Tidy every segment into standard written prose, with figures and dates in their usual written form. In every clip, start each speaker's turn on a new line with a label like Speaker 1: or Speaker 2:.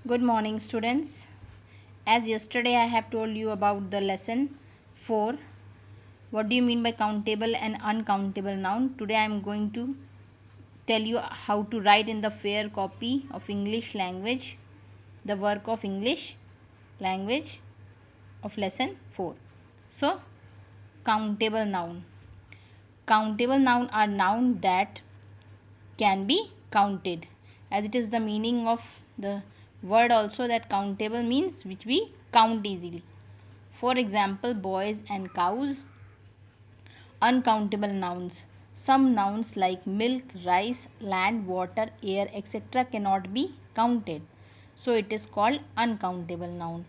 Speaker 1: Good morning, students. As yesterday I have told you about the lesson 4. What do you mean by countable and uncountable noun? Today I am going to tell you how to write in the fair copy of English language the work of English language of lesson 4. So, countable noun. Countable noun are noun that can be counted, as it is the meaning of the word also, that countable means which we count easily. For example, boys and cows. Uncountable nouns. Some nouns like milk, rice, land, water, air, etc. cannot be counted, so it is called uncountable noun.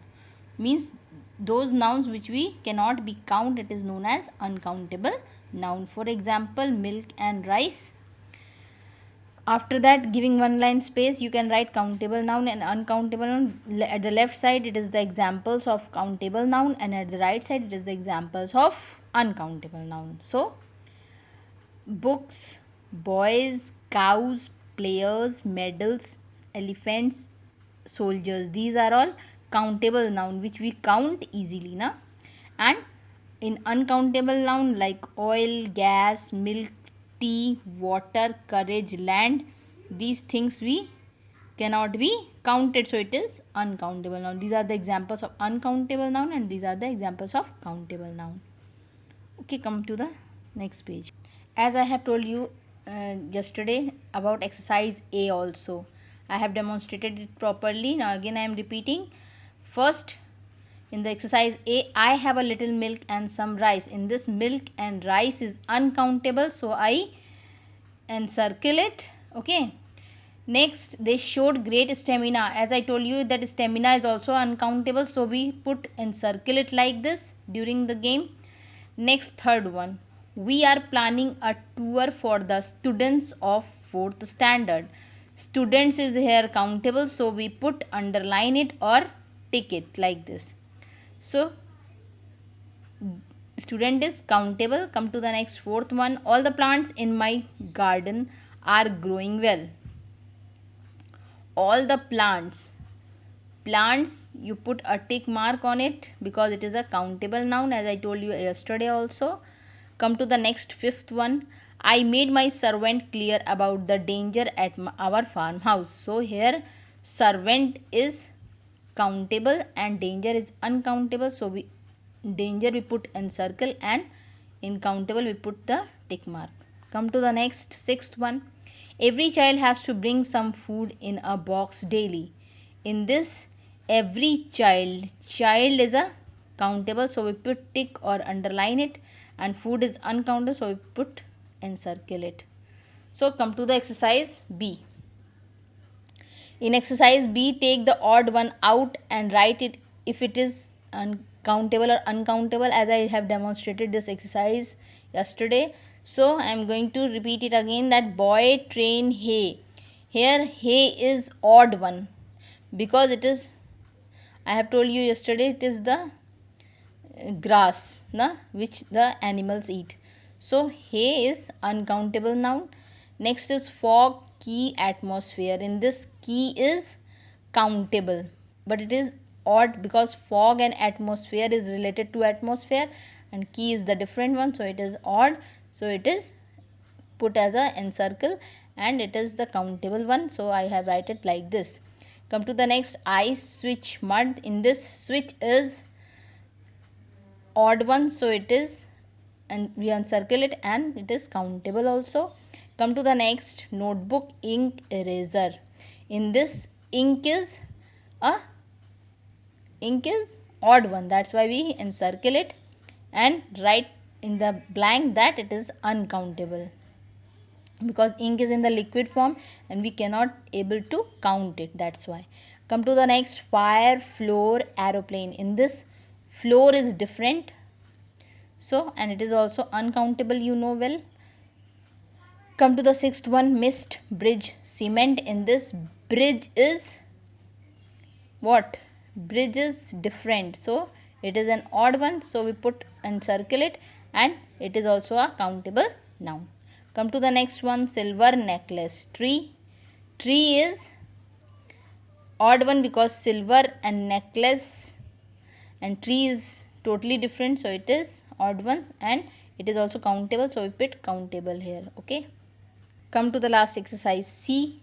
Speaker 1: Means those nouns which we cannot be counted, it is known as uncountable noun. For example, milk and rice. After that, giving one line space, you can write countable noun and uncountable noun. At the left side it is the examples of countable noun, and at the right side it is the examples of uncountable noun. So books, boys, cows, players, medals, elephants, soldiers, these are all countable noun which we count easily, na. And in uncountable noun like oil, gas, milk, tea, water, courage, land, these things we cannot be counted, so it is uncountable noun. These are the examples of uncountable noun and these are the examples of countable noun. Okay, come to the next page. As I have told you yesterday about exercise A also, I have demonstrated it properly. Now again I am repeating. First, in the exercise A, I have a little milk and some rice. In this, milk and rice is uncountable, so I encircle it. Okay. Next, they showed great stamina. As I told you that stamina is also uncountable, so we put encircle it like this during the game. Next, third one. We are planning a tour for the students of 4th standard. Students is here countable, so we put underline it or tick it like this. So student is countable. Come to the next, fourth one. All the plants in my garden are growing well. All the plants you put a tick mark on it because it is a countable noun, as I told you yesterday also. Come to the next, fifth one. I made my servant clear about the danger at our farmhouse. So here servant is countable and danger is uncountable, so danger we put encircle and uncountable we put the tick mark. Come to the next, sixth one. Every child has to bring some food in a box daily. In this, every child is a countable, so we put tick or underline it, and food is uncountable, so we put encircle it. So come to the exercise B. In exercise B, take the odd one out and write it if it is countable or uncountable, as I have demonstrated this exercise yesterday. So I am going to repeat it again, that boy train hay. Here hay is odd one because it is, I have told you yesterday, it is the grass which the animals eat. So hay is uncountable noun. Next is fog, key, atmosphere. In this, key is countable, but it is odd because fog and atmosphere is related to atmosphere and key is the different one, so it is odd, so it is put as a encircle and it is the countable one, so I have write it like this. Come to the next, ice, switch, mud. In this, switch is odd one, so it is, and we encircle it and it is countable also. Come to the next, notebook, ink, eraser. In this, ink is odd one, that's why we encircle it and write in the blank that it is uncountable because ink is in the liquid form and we cannot able to count it, that's why. Come to the next, fire, floor, aeroplane. In this, floor is different, so and it is also uncountable, you know well. Come to the sixth one, mist, bridge, cement. In this, bridge is what? Bridge is different, so it is an odd one, so we put encircle it and it is also a countable noun. Come to the next one, silver, necklace, tree. Tree is Odd one because silver and necklace and tree is totally different, so it is odd one, and it is also countable, so we put countable here. Okay, come to the last exercise. C.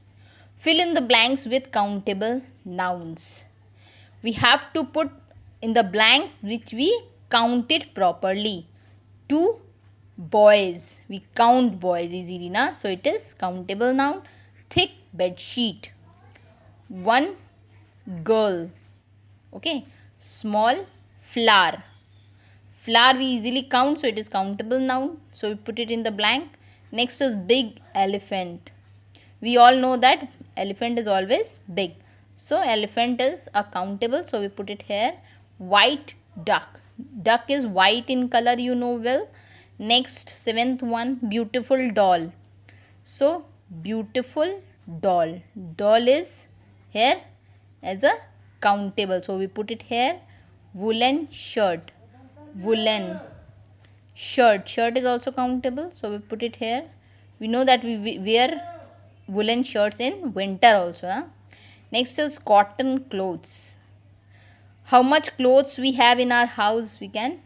Speaker 1: Fill in the blanks with countable nouns. We have to put in the blanks which we counted properly. 2 boys, we count boys easily na, so it is countable noun. Thick bed sheet. 1 girl. Okay, small flower. Flower we easily count, so it is countable noun, so we put it in the blank. Next is big elephant. We all know that elephant is always big, so elephant is a countable, so we put it here. White duck. Duck is white in color, you know well. Next, 7th one, beautiful doll. So beautiful doll. Doll is here as a countable, so we put it here. Woolen shirt. Woolen shirt. Shirt is also countable, so we put it here. We know that we wear woolen shirts in winter also. Huh? Next is cotton clothes. How much clothes we have in our house, we can,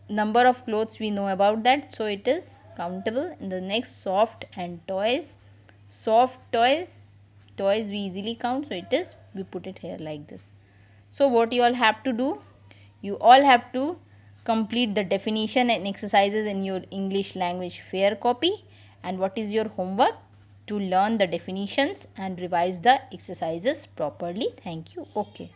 Speaker 1: number of clothes we know about that, so it is countable. In the next, soft and toys. Soft toys. Toys we easily count, so it is, we put it here like this. So what you all have to do, you all have to complete the definition and exercises in your English language fair copy. And what is your homework? To learn the definitions and revise the exercises properly. Thank you. Okay.